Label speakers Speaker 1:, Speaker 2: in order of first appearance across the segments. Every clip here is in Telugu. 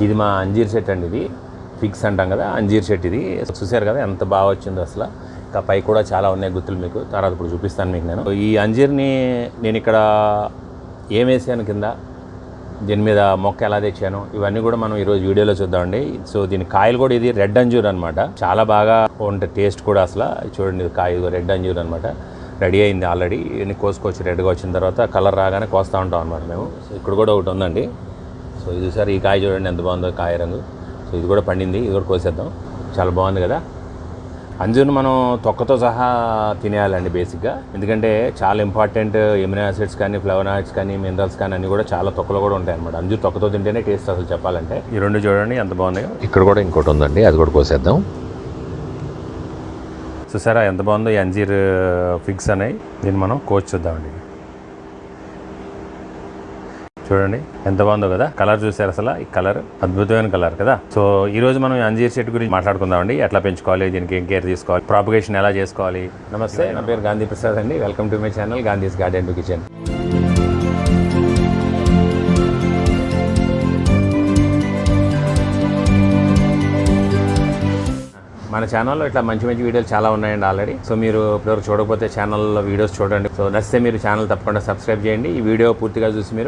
Speaker 1: ఇది మా అంజీర్ చెట్టు అండి, ఇది ఫిక్స్ అంటాం కదా, అంజీర్ చెట్టు. ఇది చూసారు కదా ఎంత బాగా వచ్చిందో అసలు. ఇంకా పై కూడా చాలా ఉన్నాయి గుత్తులు, మీకు తర్వాత ఇప్పుడు చూపిస్తాను మీకు. నేను ఈ అంజీర్ని నేను ఇక్కడ ఏం వేసాను కింద, దీని మీద మొక్క ఎలా తెచ్చాను, ఇవన్నీ కూడా మనం ఈరోజు వీడియోలో చూద్దామండి. సో దీని కాయలు కూడా, ఇది రెడ్ అంజూర్ అనమాట, చాలా బాగా ఉంటుంది టేస్ట్ కూడా అసలు. చూడండి కాయ రెడ్ అంజూర్ అనమాట, రెడీ అయింది ఆల్రెడీ. ఇవన్నీ కోసుకోవచ్చు, రెడ్గా వచ్చిన తర్వాత కలర్ రాగానే కోస్తూ ఉంటాం అనమాట మేము. సో ఇక్కడ కూడా ఒకటి ఉందండి. సో ఇది సార్ ఈ కాయ చూడండి ఎంత బాగుందో కాయ రంగు. సో ఇది కూడా పండింది, ఇది కూడా కోసేద్దాం. చాలా బాగుంది కదా. అంజూర్ని మనం తొక్కతో సహా తినేయాలండి బేసిక్గా, ఎందుకంటే చాలా ఇంపార్టెంట్ ఎమినో యాసిడ్స్ కానీ, ఫ్లవనాయిడ్స్ కానీ, మినరల్స్ కానీ అన్నీ కూడా చాలా తొక్కలో కూడా ఉంటాయి అనమాట. అంజూర్ తొక్కతో తింటేనే టేస్ట్ అసలు చెప్పాలంటే. ఈ రెండు చూడండి ఎంత బాగున్నాయో. ఇక్కడ కూడా ఇంకోటి ఉందండి, అది కూడా కోసేద్దాం. చూసారా ఎంత బాగుందో ఈ అంజీర్ ఫిగ్స్ అనేవి. దీన్ని మనం కోసి చూద్దామండి. చూడండి ఎంత బాగుందో కదా, కలర్ చూసారు అసలు. ఈ కలర్ అద్భుతమైన కలర్ కదా. సో ఈ రోజు మనం అంజీర్ చెట్టు గురించి మాట్లాడుకుందామండి. ఎట్లా పెంచుకోవాలి, దీనికి ఏం కేర్ తీసుకోవాలి, ప్రాపగేషన్ ఎలా చేసుకోవాలి. నమస్తే, నా పేరు గాంధీ ప్రసాద్ అండి. Welcome to my channel Gandhi's garden to kitchen. మన ఛానల్లో ఇట్లా మంచి మంచి వీడియోలు చాలా ఉన్నాయండి ఆల్రెడీ. సో మీరు ఇప్పటివరకు చూడకపోతే ఛానల్లో వీడియోస్ చూడండి. సో నచ్చితే మీరు ఛానల్ తప్పకుండా సబ్స్క్రైబ్ చేయండి. ఈ వీడియో పూర్తిగా చూసి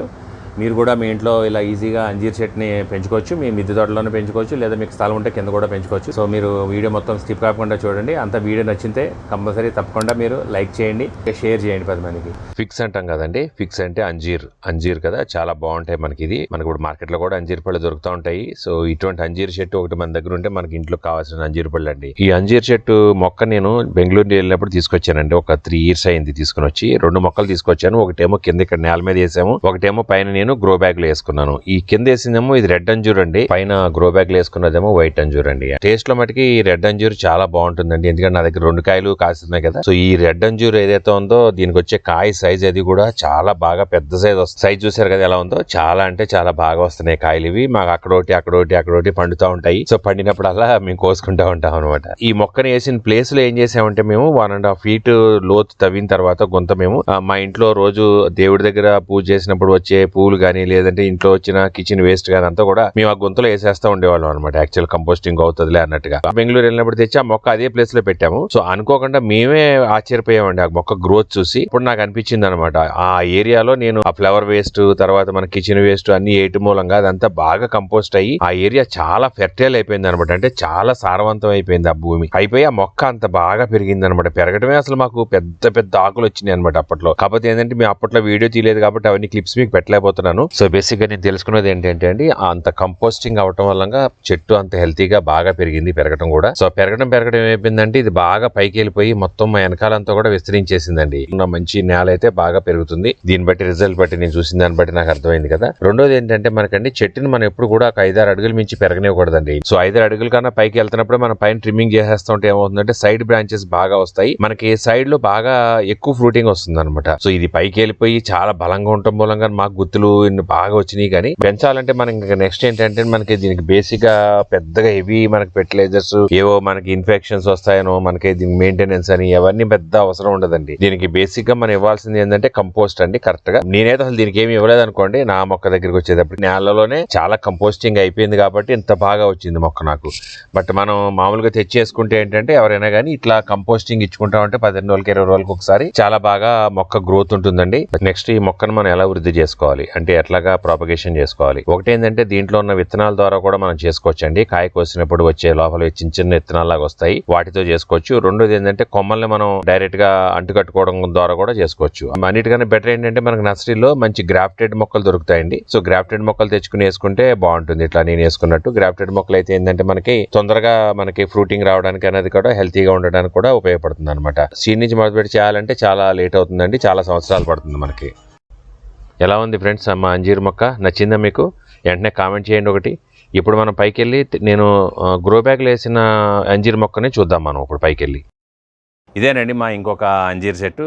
Speaker 1: మీరు కూడా మీ ఇంట్లో ఇలా ఈజీగా అంజీర్ చెట్టుని పెంచుకోవచ్చు. మీ మిద్దె తోటలోనే పెంచుకోవచ్చు, లేదా మీకు స్థలం ఉంటే కింద కూడా పెంచుకోవచ్చు. సో మీరు వీడియో మొత్తం స్కిప్ కాకుండా చూడండి. అంత వీడియో నచ్చితే కంపల్సరీ తప్పకుండా మీరు లైక్ చేయండి, షేర్ చేయండి 10 మందికి. ఫిక్స్ అంటాం కదండి, ఫిక్స్ అంటే అంజీర్ కదా, చాలా బాగుంటాయి మనకి. ఇది మనకు ఇప్పుడు మార్కెట్లో కూడా అంజీర్ పళ్ళు దొరుకుతూ ఉంటాయి. సో ఇటువంటి అంజీర్ చెట్టు ఒకటి మన దగ్గర ఉంటే మనకి ఇంట్లో కావాల్సిన అంజీర్ పళ్ళు అండి. ఈ అంజీర్ చెట్టు మొక్క నేను బెంగళూరు వెళ్ళినప్పుడు తీసుకొచ్చానండి. ఒక 3 years అయింది తీసుకుని వచ్చి. 2 మొక్కలు తీసుకొచ్చాను. ఒకటేమో కింద ఇక్కడ నేల మీద వేసాము, ఒకటేమో పైన నేను గ్రో బ్యాగ్ లో వేసుకున్నాను. ఈ కింద వేసిందేమో ఇది రెడ్ అంజూర్ అండి, పైన గ్రో బ్యాగ్ లో వేసుకున్నదేమో వైట్ అంజూర్ అండి. టేస్ట్ లో మటుకి రెడ్ అంజూర్ చాలా బాగుంటుందండి, ఎందుకంటే నా దగ్గర 2 కాయలు కాస్తున్నాయి కదా. సో ఈ రెడ్ అంజూర్ ఏదైతే ఉందో దీనికి వచ్చే కాయ సైజ్ అది కూడా చాలా బాగా పెద్ద సైజ్ వస్తుంది. సైజ్ చూసారు కదా ఎలా ఉందో, చాలా అంటే చాలా బాగా వస్తున్నాయి కాయలు. ఇవి మాకు అక్కడోటి పండుతూ ఉంటాయి. సో పండినప్పుడల్లా మేము కోసుకుంటా ఉంటాం అనమాట. ఈ మొక్కను వేసిన ప్లేస్ లో ఏం చేసామంటే మేము 1.5 feet లోతు తవ్విన తర్వాత గుంత మేము మా ఇంట్లో రోజు దేవుడి దగ్గర పూజ చేసినప్పుడు వచ్చే పూలు గానీ, లేదంటే ఇంట్లో వచ్చిన కిచెన్ వేస్ట్ గానీ అంతా కూడా మేము ఆ గుంతలో వేసేస్తా ఉండేవాళ్ళం అనమాట. యాక్చువల్ కంపోస్టింగ్ అవుతుందిలే అన్నట్టుగా. బెంగళూరు వెళ్ళినప్పుడు తెచ్చి ఆ మొక్క అదే ప్లేస్ లో పెట్టాము. సో అనుకోకుండా మేమే ఆశ్చర్యపోయామండి ఆ మొక్క గ్రోత్ చూసి. ఇప్పుడు నాకు అనిపించింది అనమాట, ఆ ఏరియాలో నేను ఆ ఫ్లవర్ వేస్ట్ తర్వాత మన కిచెన్ వేస్ట్ అన్ని వేయటం మూలంగా అదంతా బాగా కంపోస్ట్ అయ్యి ఆ ఏరియా చాలా ఫెర్టైల్ అయిపోయింది అనమాట. అంటే చాలా సారవంతం అయిపోయింది ఆ భూమి. అయిపోయి ఆ మొక్క అంత బాగా పెరిగింది అనమాట. పెరగటమే అసలు మాకు పెద్ద పెద్ద ఆకులు వచ్చినాయి అనమాట అప్పట్లో. కాకపోతే ఏంటంటే మేము అప్పట్లో వీడియో తీయలేదు కాబట్టి అవన్నీ క్లిప్స్ మీకు పెట్టలేకపోతున్నాను. సో బేసిక్ గా నేను తెలుసుకున్నది ఏంటంటే అండి, అంత కంపోస్టింగ్ అవటం వల్ల చెట్టు అంత హెల్తీగా బాగా పెరిగింది, పెరగడం కూడా. సో పెరగడం ఏమైపోయిందంటే ఇది బాగా పైకి వెళ్ళిపోయి మొత్తం మా వెనకాలంతా కూడా విస్తరించేసిందండి. మంచి నేల అయితే బాగా పెరుగుతుంది. దీన్ని బట్టి రిజల్ట్ బట్టి నేను చూసిన దాన్ని బట్టి నాకు అర్థమైంది కదా. రెండోది ఏంటంటే మనకండి చెట్టుని మనం ఎప్పుడు కూడా ఒక 5-6 అడుగులు మించి పెరగనివ్వకూడదండి. సో 5-6 అడుగుల కన్నా పైకి వెళ్తున్నప్పుడు మనం పైన ట్రిమ్మింగ్ చేసేస్తా ఉంటే ఏమవుతుందంటే సైడ్ బ్రాంచెస్ బాగా వస్తాయి, మనకి సైడ్ లో బాగా ఎక్కువ ఫ్రూటింగ్ వస్తుంది అనమాట. సో ఇది పైకి వెళ్ళిపోయి చాలా బలంగా ఉండటం మూలంగా మాకు గుత్తులు బాగా వచ్చినాయి. కానీ పెంచాలంటే మనకి నెక్స్ట్ ఏంటంటే మనకి దీనికి బేసిక్ గా పెద్దగా హెవీ మనకి ఫెర్టిలైజర్స్ ఏవో మనకి ఇన్ఫెక్షన్స్ వస్తాయనో, మనకి దీనికి మెయింటెనెన్స్ అని అవన్నీ పెద్ద అవసరం ఉండదండి. దీనికి బేసిక్ గా మనం ఇవ్వాల్సింది ఏంటంటే కంపోస్ట్ అండి. కరెక్ట్ గా నేనైతే అసలు దీనికి ఏమి ఇవ్వలేదు అనుకోండి. నా మొక్క దగ్గరికి వచ్చేటప్పుడు నేలలోనే చాలా కంపోస్టింగ్ అయిపోయింది కాబట్టి ఇంత బాగా వచ్చింది మొక్క నాకు. బట్ మనం మామూలుగా తెచ్చేసుకుంటే ఏంటంటే ఎవరైనా కానీ ఇట్లా కంపోస్టింగ్ ఇచ్చుకుంటామంటే 15 రోజులకి 20 రోజులకి ఒకసారి చాలా బాగా మొక్క గ్రోత్ ఉంటుందండి. నెక్స్ట్ ఈ మొక్కను మనం ఎలా వృద్ధి చేసుకోవాలి అంటే ఎట్లాగా ప్రాపగేషన్ చేసుకోవాలి. ఒకటి ఏంటంటే దీంట్లో ఉన్న విత్తనాల ద్వారా కూడా మనం చేసుకోవచ్చండి. కాయ కోసినప్పుడు వచ్చే లోపల చిన్న విత్తనాలు లాగా వస్తాయి, వాటితో చేసుకోవచ్చు. రెండోది ఏంటంటే కొమ్మల్ని మనం డైరెక్ట్ గా అంటుకట్టుకోవడం ద్వారా కూడా చేసుకోవచ్చు. అన్నిటికన్నా బెటర్ ఏంటంటే మనకు నర్సరీలో మంచి గ్రాఫ్టెడ్ మొక్కలు దొరుకుతాయండి. సో గ్రాఫ్టెడ్ మొక్కలు తెచ్చుకుని వేసుకుంటే బాగుంటుంది. ఇట్లా నేను వేసుకున్నట్టు గ్రాఫ్టెడ్ మొక్కలు అయితే ఏంటంటే మనకి తొందరగా మనకి ఫ్రూటింగ్ రావడానికి అనేది కూడా హెల్తీగా ఉండడానికి కూడా ఉపయోగపడుతుంది అనమాట. సీడ్ నుంచి మొదలుపెట్టి చేయాలంటే చాలా లేట్ అవుతుందండి, చాలా సంవత్సరాలు పడుతుంది మనకి. ఎలా ఉంది ఫ్రెండ్స్ మా అంజీర్ మొక్క? నచ్చిందా మీకు? వెంటనే కామెంట్ చేయండి ఒకటి. ఇప్పుడు మనం పైకి వెళ్ళి నేను గ్రో బ్యాగ్లో వేసిన అంజీర్ మొక్కని చూద్దాం మనం ఇప్పుడు పైకి వెళ్ళి. ఇదేనండి మా ఇంకొక అంజీర్ చెట్టు,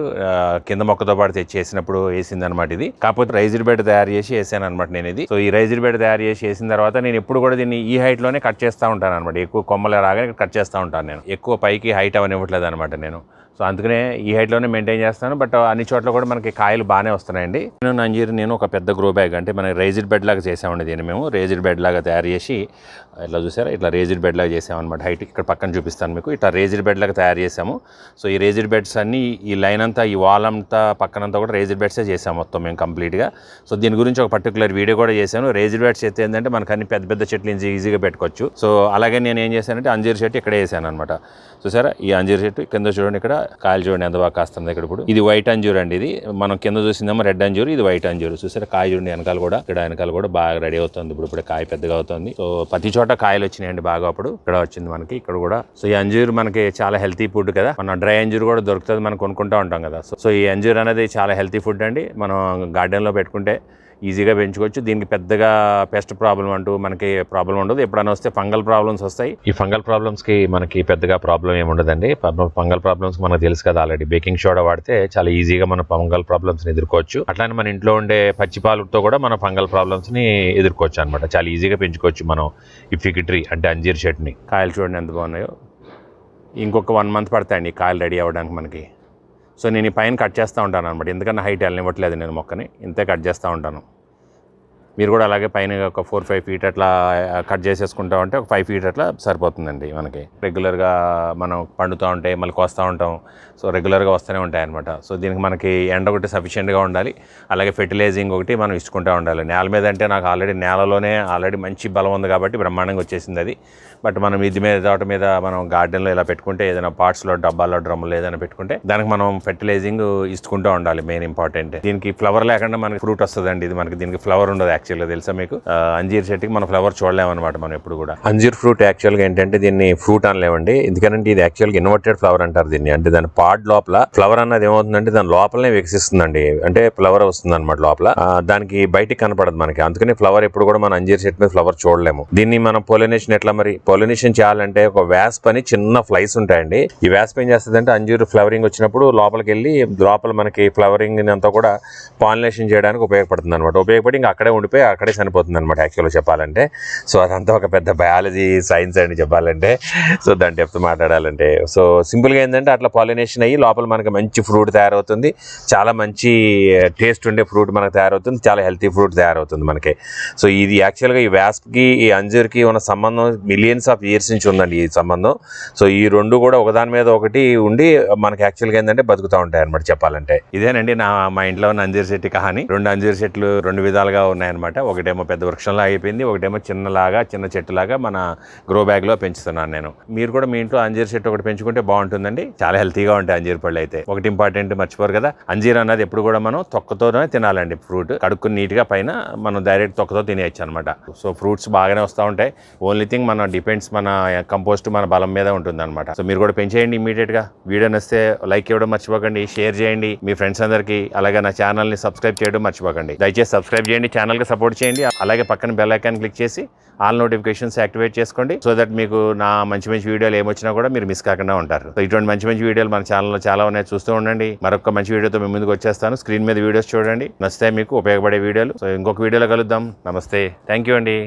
Speaker 1: కింద మొక్కతో పాటు తెచ్చేసినప్పుడు వేసింది అనమాట ఇది. కాకపోతే రైజ్డ్ బెడ్ తయారు చేసి వేసాను అనమాట నేను ఇది. సో ఈ రైజ్డ్ బెడ్ తయారు చేసి వేసిన తర్వాత నేను ఎప్పుడు కూడా దీన్ని ఈ హైట్ లోనే కట్ చేస్తూ ఉంటాను అనమాట. ఎక్కువ కొమ్మలు రాగానే కట్ చేస్తూ ఉంటాను నేను. ఎక్కువ పైకి హైట్ అవనివ్వట్లేదు అనమాట నేను. సో అందుకనే ఈ హైట్లోనే మెయింటైన్ చేస్తాను. బట్ అన్ని చోట్ల కూడా మనకి కాయలు బాగానే వస్తున్నాయండి. నేను ఒక పెద్ద గ్రో బ్యాగ్ అంటే మన రేజిడ్ బెడ్ లాగా చేసామండి. దీన్ని మేము రేజిడ్ బెడ్ లాగా తయారు చేసి ఇట్లా చూసారా, ఇట్లా రేజిడ్ బెడ్ లాగా చేసామన్నమాట. హైట్ ఇక్కడ పక్కన చూపిస్తాను మీకు. ఇట్లా రేజిడ్ బెడ్ లాగా తయారు చేసాము. సో ఈ రేజిడ్ బెడ్స్ అన్నీ ఈ లైన్ అంతా, ఈ వాల్ అంతా పక్కనంతా కూడా రేజిడ్ బెడ్సే చేసాము మొత్తం మేము కంప్లీట్గా. సో దీని గురించి ఒక పర్టికులర్ వీడియో కూడా చేశాను. రేజిడ్ బెడ్స్ అయితే ఏంటంటే మనకు అన్ని పెద్ద పెద్ద చెట్లు ఈజీగా పెట్టుకోవచ్చు. సో అలాగే నేను ఏం చేశానంటే అంజీర్ చెట్టు ఇక్కడే వేసాను అనమాట. చూసారా, ఈ అంజీర్ చెట్టు కింద చూడండి, ఇక్కడ కాయలు చూడండి ఎంత బాగా కాస్తుంది. ఇక్కడ ఇప్పుడు ఇది వైట్ అంజూర్ అండి. ఇది మనం కింద చూసిందేమో రెడ్ అంజూర్, ఇది వైట్ అంజూర్. చూసారా కాయ చూడండి వెనకాల కూడా, ఇక్కడ వెనకాల కూడా బాగా రెడీ అవుతుంది. ఇప్పుడు కాయ పెద్దగా అవుతుంది. సో ప్రతి చోట కాయలు వచ్చినాయండి బాగా. అప్పుడు ఇక్కడ వచ్చింది మనకి, ఇక్కడ కూడా. సో ఈ అంజూర్ మనకి చాలా హెల్తీ ఫుడ్ కదా. మనం డ్రై అంజూర్ కూడా దొరుకుతుంది, మనం కొనుక్కుంటూ ఉంటాం కదా. సో ఈ అంజూర్ అనేది చాలా హెల్తీ ఫుడ్ అండి. మనం గార్డెన్లో పెట్టుకుంటే ఈజీగా పెంచుకోవచ్చు. దీనికి పెద్దగా పెస్ట్ ప్రాబ్లం అంటూ మనకి ప్రాబ్లం ఉండదు. ఎప్పుడైనా వస్తే ఫంగల్ ప్రాబ్లమ్స్ వస్తాయి. ఈ ఫంగల్ ప్రాబ్లమ్స్కి మనకి పెద్దగా ప్రాబ్లం ఏమి ఉండదండి. ఫంగల్ ప్రాబ్లమ్స్ మనకు తెలుసు కదా ఆల్రెడీ. బేకింగ్ సోడా వాడితే చాలా ఈజీగా మన ఫంగల్ ప్రాబ్లమ్స్ని ఎదుర్కోవచ్చు. అట్లానే మన ఇంట్లో ఉండే పచ్చిపాలతో కూడా మన ఫంగల్ ప్రాబ్లమ్స్ని ఎదుర్కోవచ్చు అనమాట. చాలా ఈజీగా పెంచుకోవచ్చు మనం ఈ ఫిగ్ ట్రీ అంటే అంజీర్ చెట్టుని. కాయలు చూడండి ఎంత బాగున్నాయో. ఇంకొక 1 month పడతాయండి ఈ కాయలు రెడీ అవ్వడానికి మనకి. సో నేను ఈ పైన కట్ చేస్తూ ఉంటాను అనమాట. ఎందుకన్నా హైట్ వెళ్ళనివ్వట్లేదు నేను మొక్కని, ఇంతే కట్ చేస్తూ ఉంటాను. మీరు కూడా అలాగే పైన ఒక 4-5 feet అట్లా కట్ చేసేసుకుంటా ఉంటే ఒక 5 feet అట్లా సరిపోతుందండి మనకి. రెగ్యులర్గా మనం పండుతూ ఉంటాయి, మళ్ళీ కోస్తూ ఉంటాం. సో రెగ్యులర్గా వస్తూనే ఉంటాయి అనమాట. సో దీనికి మనకి ఎండ ఒకటి సఫిషియెంట్గా ఉండాలి. అలాగే ఫెర్టిలైజింగ్ ఒకటి మనం ఇచ్చుకుంటూ ఉండాలి. నేల మీద అంటే నాకు నేలలోనే ఆల్రెడీ మంచి బలం ఉంది కాబట్టి బ్రహ్మాండంగా వచ్చేసింది అది. బట్ మనం ఇది మీద తోట మీద మనం గార్డెన్లో ఇలా పెట్టుకుంటే, ఏదైనా పాట్స్లో, డబ్బాల్లో, డ్రమ్ములు ఏదైనా పెట్టుకుంటే దానికి మనం ఫెర్టిలైజింగ్ ఇచ్చుకుంటూ ఉండాలి. Main important. దీనికి ఫ్లవర్ లేకుండా మనకి ఫ్రూట్ వస్తుందండి. ఇది మనకి దీనికి ఫ్లవర్ ఉండదు యాక్చువల్గా, తెలుసా మీకు. అంజీర్ చెట్టుకి మనం ఫ్లవర్ చూడలేమన్నమాట మనం ఎప్పుడు కూడా. అంజీర్ ఫ్రూట్ యాక్చువల్గా ఏంటంటే దీన్ని ఫ్రూట్ అనలేమండి. ఎందుకంటే ఇది యాక్చువల్గా ఇన్వర్టెడ్ ఫ్లవర్ అంటారు దీన్ని. అంటే దాని పాడ్ లోపల ఫ్లవర్ అన్నది ఏమవుతుందంటే దాని లోపలనే వికసిస్తుందండి. అంటే ఫ్లవర్ వస్తుంది అనమాట లోపల. దానికి బయటికి కనపడదు మనకి. అందుకని ఫ్లవర్ ఎప్పుడు కూడా మన అంజీర్ చెట్టు మీద ఫ్లవర్ చూడలేము. దీన్ని మనం పొలినేషన్ ఎట్లా మరి పొలినేషన్ చేయాలంటే ఒక వ్యాస్ప్ అని చిన్న ఫ్లైస్ ఉంటాయండి. ఈ వ్యాస్ప్ ఏం చేస్తుంది అంటే అంజూర్ ఫ్లవరింగ్ వచ్చినప్పుడు లోపలికి వెళ్ళి లోపల మనకి ఫ్లవరింగ్ అంతా కూడా పాలినేషన్ చేయడానికి ఉపయోగపడుతుంది అనమాట. ఉపయోగపడి ఇంకా అక్కడే ఉండిపోయి అక్కడే చనిపోతుంది అనమాట యాక్చువల్గా చెప్పాలంటే. సో అదంతా ఒక పెద్ద బయాలజీ సైన్స్ అండి చెప్పాలంటే. సో దాని డెప్త్ మాట్లాడాలంటే సో సింపుల్గా ఏంటంటే అట్లా పాలినేషన్ అయ్యి లోపల మనకి మంచి ఫ్రూట్ తయారవుతుంది. చాలా మంచి టేస్ట్ ఉండే ఫ్రూట్ మనకు తయారవుతుంది. చాలా హెల్తీ ఫ్రూట్ తయారవుతుంది మనకి. సో ఇది యాక్చువల్గా ఈ వ్యాస్ప్కి ఈ అంజూర్కి ఉన్న సంబంధం మిలియన్స్ ఆఫ్ ఇయర్స్ నుంచి ఉందండి ఈ సంబంధం. సో ఈ రెండు కూడా ఒకదాని మీద ఒకటి ఉండి మనకి యాక్చువల్గా ఏంటంటే బతుకుతూ ఉంటాయి అనమాట చెప్పాలంటే. ఇదేనండి మా ఇంట్లో ఉన్న అంజీర్ చెట్టు కహాని. 2 అంజీర్ చెట్లు 2 విధాలుగా ఉన్నాయన్నమాట. ఒకటేమో పెద్ద వృక్షంలా అయిపోయింది, ఒకటేమో చిన్న చెట్టులాగా మన గ్రో బ్యాగ్లో పెంచుతున్నాను నేను. మీరు కూడా మీ ఇంట్లో అంజీర్ చెట్టు ఒకటి పెంచుకుంటే బాగుంటుందండి. చాలా హెల్తీగా ఉంటాయి అంజీర్ పళ్ళు అయితే. ఒకటి ఇంపార్టెంట్ మర్చిపోరు కదా, అంజీర్ అన్నది ఎప్పుడు కూడా మనం తొక్కతోనే తినాలండి. ఫ్రూట్ కడుక్కుని నీట్గా పైన మనం డైరెక్ట్ తొక్కతో తినేయచ్చు అనమాట. సో ఫ్రూట్స్ బాగానే వస్తూ ఉంటాయి. ఓన్లీ థింగ్ మన డిపెండ్స్ మన కంపోస్ట్ మన బలం మీద ఉంటుంది అనమాట. సో మీరు కూడా పెంచేయండి ఇమీడియట్గా. వీడియో నచ్చితే లైక్ ఇవ్వడం మర్చిపోకండి, షేర్ చేయండి మీ ఫ్రెండ్స్ అందరికీ. అలాగే నా ఛానల్ని సబ్స్క్రైబ్ చేయడం మర్చిపోకండి. దయచేసి సబ్స్క్రైబ్ చేయండి, ఛానల్కి సపోర్ట్ చేయండి. అలాగే పక్కన బెల్ ఐకాన్ క్లిక్ చేసి ఆల్ నోటిఫికేషన్స్ యాక్టివేట్ చేసుకోండి. సో దట్ మీకు నా మంచి వీడియోలు ఏమొచ్చినా కూడా మీరు మిస్ కాకుండా ఉంటారు. సో ఇటువంటి మంచి వీడియోలు మన ఛానల్లో చాలా ఉన్నాయి, చూస్తూ ఉండండి. మరొక మంచి వీడియోతో మీ ముందుకు వచ్చేస్తాను. స్క్రీన్ మీద వీడియోస్ చూడండి, నచ్చితే మీకు ఉపయోగపడే వీడియోలు. సో ఇంకొక వీడియోలో కలుద్దాం. నమస్తే, థ్యాంక్ యూ అండి.